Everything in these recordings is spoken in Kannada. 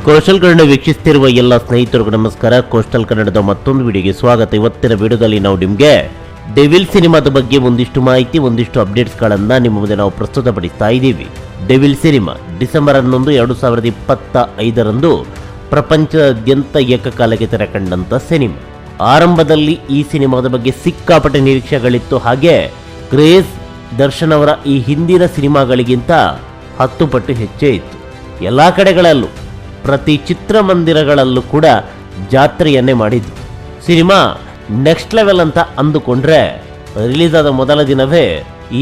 ಕೋಸ್ಟಲ್ ಕನ್ನಡ ವೀಕ್ಷಿಸುತ್ತಿರುವ ಎಲ್ಲ ಸ್ನೇಹಿತರಿಗೂ ನಮಸ್ಕಾರ. ಕೋಸ್ಟಲ್ ಕನ್ನಡದ ಮತ್ತೊಂದು ವಿಡಿಯೋಗೆ ಸ್ವಾಗತ. ಇವತ್ತಿನ ವಿಡಿಯೋದಲ್ಲಿ ನಾವು ನಿಮಗೆ ಡೆವಿಲ್ ಸಿನಿಮಾದ ಬಗ್ಗೆ ಒಂದಿಷ್ಟು ಮಾಹಿತಿ, ಒಂದಿಷ್ಟು ಅಪ್ಡೇಟ್ಸ್ಗಳನ್ನು ನಿಮ್ಮ ಮುಂದೆ ನಾವು ಪ್ರಸ್ತುತಪಡಿಸ್ತಾ ಇದ್ದೀವಿ. ಡೆವಿಲ್ ಸಿನಿಮಾ ಡಿಸೆಂಬರ್ 11, 2025 ಪ್ರಪಂಚದಾದ್ಯಂತ ಏಕಕಾಲಕ್ಕೆ ತೆರೆ ಕಂಡಂಥ ಸಿನಿಮಾ. ಆರಂಭದಲ್ಲಿ ಈ ಸಿನಿಮಾದ ಬಗ್ಗೆ ಸಿಕ್ಕಾಪಟ್ಟೆ ನಿರೀಕ್ಷೆಗಳಿತ್ತು. ಹಾಗೆ ಕ್ರೇಜ್ ದರ್ಶನ್ ಅವರ ಈ ಹಿಂದಿನ ಸಿನಿಮಾಗಳಿಗಿಂತ 10 ಪಟ್ಟು ಹೆಚ್ಚೇ ಇತ್ತು. ಎಲ್ಲ ಕಡೆಗಳಲ್ಲೂ, ಪ್ರತಿ ಚಿತ್ರಮಂದಿರಗಳಲ್ಲೂ ಕೂಡ ಜಾತ್ರೆಯನ್ನೇ ಮಾಡಿದ್ದು. ಸಿನಿಮಾ ನೆಕ್ಸ್ಟ್ ಲೆವೆಲ್ ಅಂತ ಅಂದುಕೊಂಡ್ರೆ ರಿಲೀಸ್ ಆದ ಮೊದಲ ದಿನವೇ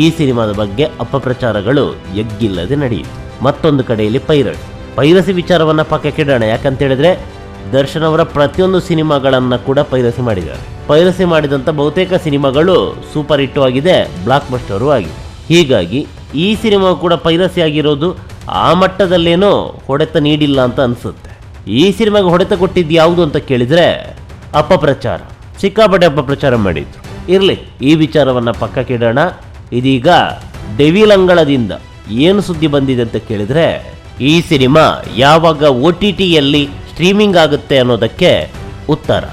ಈ ಸಿನಿಮಾದ ಬಗ್ಗೆ ಅಪಪ್ರಚಾರಗಳು ಎಗ್ಗಿಲ್ಲದೆ ನಡೆಯಿತು. ಮತ್ತೊಂದು ಕಡೆಯಲ್ಲಿ ಪೈರಸಿ ವಿಚಾರವನ್ನು ಪಕ್ಕಕ್ಕಿಡೋಣ. ಯಾಕಂತ ಹೇಳಿದ್ರೆ ದರ್ಶನ್ ಅವರ ಪ್ರತಿಯೊಂದು ಸಿನಿಮಾಗಳನ್ನು ಕೂಡ ಪೈರಸಿ ಮಾಡಿದ್ದಾರೆ. ಪೈರಸಿ ಮಾಡಿದಂಥ ಬಹುತೇಕ ಸಿನಿಮಾಗಳು ಸೂಪರ್ ಹಿಟ್ಟು ಆಗಿದೆ, ಬ್ಲಾಕ್ ಬಸ್ಟರು ಆಗಿದೆ. ಹೀಗಾಗಿ ಈ ಸಿನಿಮಾ ಕೂಡ ಪೈರಸಿ ಆಗಿರೋದು ಆ ಮಟ್ಟದಲ್ಲೇನೋ ಹೊಡೆತ ನೀಡಿಲ್ಲ ಅಂತ ಅನಿಸುತ್ತೆ. ಈ ಸಿನಿಮಾಗೆ ಹೊಡೆತ ಕೊಟ್ಟಿದ್ದು ಯಾವುದು ಅಂತ ಕೇಳಿದರೆ ಅಪಪ್ರಚಾರ, ಸಿಕ್ಕಾಪಟ್ಟೆ ಅಪಪ್ರಚಾರ ಮಾಡಿದ್ರು. ಇರಲಿ, ಈ ವಿಚಾರವನ್ನು ಪಕ್ಕಕ್ಕಿಡೋಣ. ಇದೀಗ ಡೆವಿಲ್ ಅಂಗಳದಿಂದ ಏನು ಸುದ್ದಿ ಬಂದಿದೆ ಅಂತ ಕೇಳಿದರೆ, ಈ ಸಿನಿಮಾ ಯಾವಾಗ OTTಯಲ್ಲಿ ಸ್ಟ್ರೀಮಿಂಗ್ ಆಗುತ್ತೆ ಅನ್ನೋದಕ್ಕೆ ಉತ್ತರ.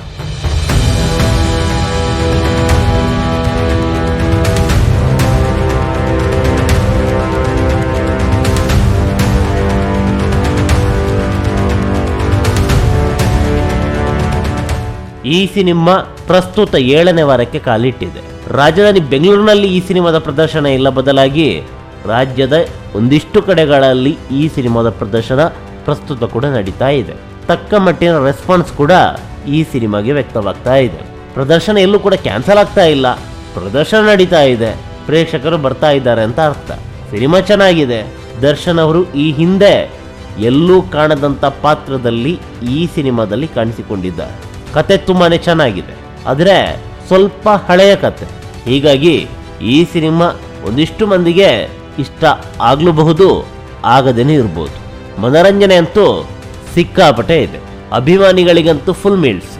ಈ ಸಿನಿಮಾ ಪ್ರಸ್ತುತ 7ನೇ ವಾರಕ್ಕೆ ಕಾಲಿಟ್ಟಿದೆ. ರಾಜಧಾನಿ ಬೆಂಗಳೂರಿನಲ್ಲಿ ಈ ಸಿನಿಮಾದ ಪ್ರದರ್ಶನ ಇಲ್ಲ, ಬದಲಾಗಿ ರಾಜ್ಯದ ಒಂದಿಷ್ಟು ಕಡೆಗಳಲ್ಲಿ ಈ ಸಿನಿಮಾದ ಪ್ರದರ್ಶನ ಪ್ರಸ್ತುತ ಕೂಡ ನಡೀತಾ ಇದೆ. ತಕ್ಕ ಮಟ್ಟಿನ ರೆಸ್ಪಾನ್ಸ್ ಕೂಡ ಈ ಸಿನಿಮಾಗೆ ವ್ಯಕ್ತವಾಗ್ತಾ ಇದೆ. ಪ್ರದರ್ಶನ ಎಲ್ಲೂ ಕೂಡ ಕ್ಯಾನ್ಸಲ್ ಆಗ್ತಾ ಇಲ್ಲ, ಪ್ರದರ್ಶನ ನಡೀತಾ ಇದೆ, ಪ್ರೇಕ್ಷಕರು ಬರ್ತಾ ಇದ್ದಾರೆ ಅಂತ ಅರ್ಥ. ಸಿನಿಮಾ ಚೆನ್ನಾಗಿದೆ. ದರ್ಶನ್ ಅವರು ಈ ಹಿಂದೆ ಎಲ್ಲೂ ಕಾಣದಂಥ ಪಾತ್ರದಲ್ಲಿ ಈ ಸಿನಿಮಾದಲ್ಲಿ ಕಾಣಿಸಿಕೊಂಡಿದ್ದಾರೆ. ಕತೆ ತುಂಬಾನೇ ಚೆನ್ನಾಗಿದೆ, ಆದರೆ ಸ್ವಲ್ಪ ಹಳೆಯ ಕತೆ. ಹೀಗಾಗಿ ಈ ಸಿನಿಮಾ ಒಂದಿಷ್ಟು ಮಂದಿಗೆ ಇಷ್ಟ ಆಗಲೂಬಹುದು, ಆಗದೇನೆ ಇರ್ಬೋದು. ಮನೋರಂಜನೆ ಅಂತೂ ಸಿಕ್ಕಾಪಟ್ಟೆ ಇದೆ. ಅಭಿಮಾನಿಗಳಿಗಂತೂ ಫುಲ್ ಮೀಲ್ಸ್.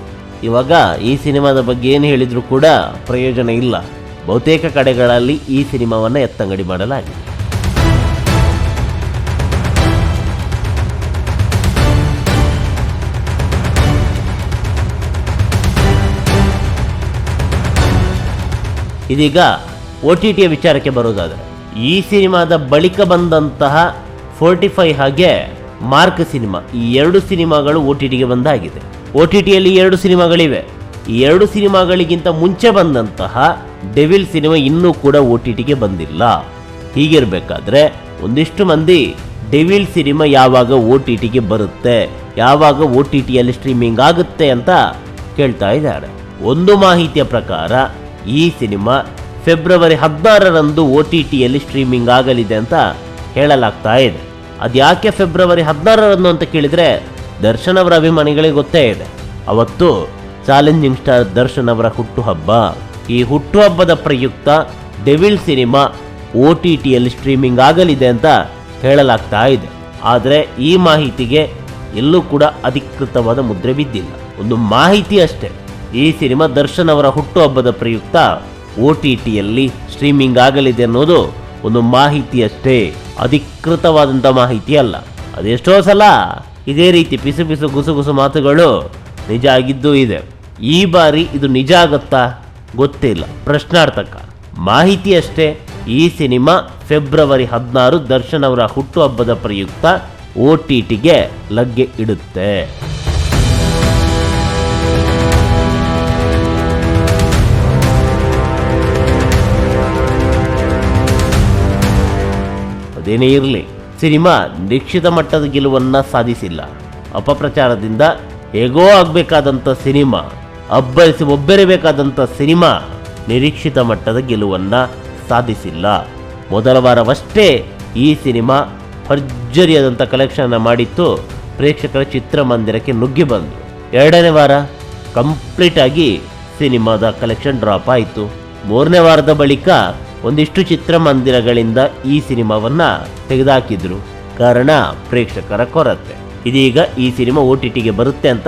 ಇವಾಗ ಈ ಸಿನಿಮಾದ ಬಗ್ಗೆ ಏನು ಹೇಳಿದ್ರು ಕೂಡ ಪ್ರಯೋಜನ ಇಲ್ಲ. ಬಹುತೇಕ ಕಡೆಗಳಲ್ಲಿ ಈ ಸಿನಿಮಾವನ್ನು ಎತ್ತಂಗಡಿ ಮಾಡಲಾಗಿದೆ. ಇದೀಗ OTTಯ ವಿಚಾರಕ್ಕೆ ಬರೋದಾದರೆ, ಈ ಸಿನಿಮಾದ ಬಳಿಕ ಬಂದಂತಹ 45 ಹಾಗೆ ಮಾರ್ಕ್ ಸಿನಿಮಾ, ಈ 2 ಸಿನಿಮಾಗಳು OTTಗೆ ಬಂದಾಗಿದೆ. OTTಯಲ್ಲಿ 2 ಸಿನಿಮಾಗಳಿವೆ. ಈ 2 ಸಿನಿಮಾಗಳಿಗಿಂತ ಮುಂಚೆ ಬಂದಂತಹ ಡೆವಿಲ್ ಸಿನಿಮಾ ಇನ್ನೂ ಕೂಡ OTTಗೆ ಬಂದಿಲ್ಲ. ಹೀಗಿರಬೇಕಾದ್ರೆ ಒಂದಿಷ್ಟು ಮಂದಿ ಡೆವಿಲ್ ಸಿನಿಮಾ ಯಾವಾಗ OTTಗೆ ಬರುತ್ತೆ, ಯಾವಾಗ OTTಯಲ್ಲಿ ಸ್ಟ್ರೀಮಿಂಗ್ ಆಗುತ್ತೆ ಅಂತ ಕೇಳ್ತಾ ಇದ್ದಾರೆ. ಒಂದು ಮಾಹಿತಿಯ ಪ್ರಕಾರ ಈ ಸಿನಿಮಾ ಫೆಬ್ರವರಿ 16 OTTಯಲ್ಲಿ ಸ್ಟ್ರೀಮಿಂಗ್ ಆಗಲಿದೆ ಅಂತ ಹೇಳಲಾಗ್ತಾ ಇದೆ. ಅದ್ಯಾಕೆ ಫೆಬ್ರವರಿ 16 ಅಂತ ಕೇಳಿದರೆ, ದರ್ಶನ್ ಅವರ ಅಭಿಮಾನಿಗಳಿಗೆ ಗೊತ್ತೇ ಇದೆ, ಅವತ್ತು ಚಾಲೆಂಜಿಂಗ್ ಸ್ಟಾರ್ ದರ್ಶನ್ ಅವರ ಹುಟ್ಟುಹಬ್ಬ. ಈ ಹುಟ್ಟುಹಬ್ಬದ ಪ್ರಯುಕ್ತ ಡೆವಿಲ್ ಸಿನಿಮಾ OTTಯಲ್ಲಿ ಸ್ಟ್ರೀಮಿಂಗ್ ಆಗಲಿದೆ ಅಂತ ಹೇಳಲಾಗ್ತಾ ಇದೆ. ಆದರೆ ಈ ಮಾಹಿತಿಗೆ ಎಲ್ಲೂ ಕೂಡ ಅಧಿಕೃತವಾದ ಮುದ್ರೆ ಬಿದ್ದಿಲ್ಲ, ಒಂದು ಮಾಹಿತಿ ಅಷ್ಟೇ. ಈ ಸಿನಿಮಾ ದರ್ಶನ್ ಅವರ ಹುಟ್ಟುಹಬ್ಬದ ಪ್ರಯುಕ್ತ OTTಯಲ್ಲಿ ಸ್ಟ್ರೀಮಿಂಗ್ ಆಗಲಿದೆ ಅನ್ನೋದು ಒಂದು ಮಾಹಿತಿ ಅಷ್ಟೇ, ಅಧಿಕೃತವಾದಂಥ ಮಾಹಿತಿ ಅಲ್ಲ. ಅದೆಷ್ಟೋ ಸಲ ಇದೇ ರೀತಿ ಪಿಸು ಗುಸುಗುಸು ಮಾತುಗಳು ನಿಜ ಆಗಿದ್ದೂ ಇದೆ. ಈ ಬಾರಿ ಇದು ನಿಜ ಆಗುತ್ತಾ ಗೊತ್ತಿಲ್ಲ, ಪ್ರಶ್ನಾರ್ಥಕ. ಮಾಹಿತಿ ಅಷ್ಟೇ. ಈ ಸಿನಿಮಾ ಫೆಬ್ರವರಿ 16 ದರ್ಶನ್ ಅವರ ಹುಟ್ಟುಹಬ್ಬದ ಪ್ರಯುಕ್ತ OTTಗೆ ಲಗ್ಗೆ ಇಡುತ್ತೆ. ಅದೇನೇ ಇರಲಿ, ಸಿನಿಮಾ ನಿರೀಕ್ಷಿತ ಮಟ್ಟದ ಗೆಲುವನ್ನು ಸಾಧಿಸಿಲ್ಲ. ಅಪಪ್ರಚಾರದಿಂದ ಹೇಗೋ ಆಗಬೇಕಾದಂಥ ಸಿನಿಮಾ, ಅಬ್ಬರಿಸಿ ಒಬ್ಬೆರಬೇಕಾದಂಥ ಸಿನಿಮಾ ನಿರೀಕ್ಷಿತ ಮಟ್ಟದ ಗೆಲುವನ್ನು ಸಾಧಿಸಿಲ್ಲ. ಮೊದಲ ವಾರವಷ್ಟೇ ಈ ಸಿನಿಮಾ ಭರ್ಜರಿಯಾದಂಥ ಕಲೆಕ್ಷನ್ ಮಾಡಿತ್ತು, ಪ್ರೇಕ್ಷಕರ ಚಿತ್ರಮಂದಿರಕ್ಕೆ ನುಗ್ಗಿ ಬಂದು. 2ನೇ ವಾರ ಕಂಪ್ಲೀಟ್ ಆಗಿ ಸಿನಿಮಾದ ಕಲೆಕ್ಷನ್ ಡ್ರಾಪ್ ಆಯಿತು. 3ನೇ ವಾರದ ಬಳಿಕ ಒಂದಿಷ್ಟು ಚಿತ್ರಮಂದಿರಗಳಿಂದ ಈ ಸಿನಿಮಾವನ್ನು ತೆಗೆದುಹಾಕಿದ್ರು. ಕಾರಣ ಪ್ರೇಕ್ಷಕರ ಕೊರತೆ. ಇದೀಗ ಈ ಸಿನಿಮಾ OTTಗೆ ಬರುತ್ತೆ ಅಂತ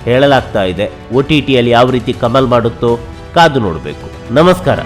ಹೇಳಲಾಗ್ತಾ ಇದೆ. OTTಯಲ್ಲಿ ಯಾವ ರೀತಿ ಕಮಲ್ ಮಾಡುತ್ತೋ ಕಾದು ನೋಡಬೇಕು. ನಮಸ್ಕಾರ.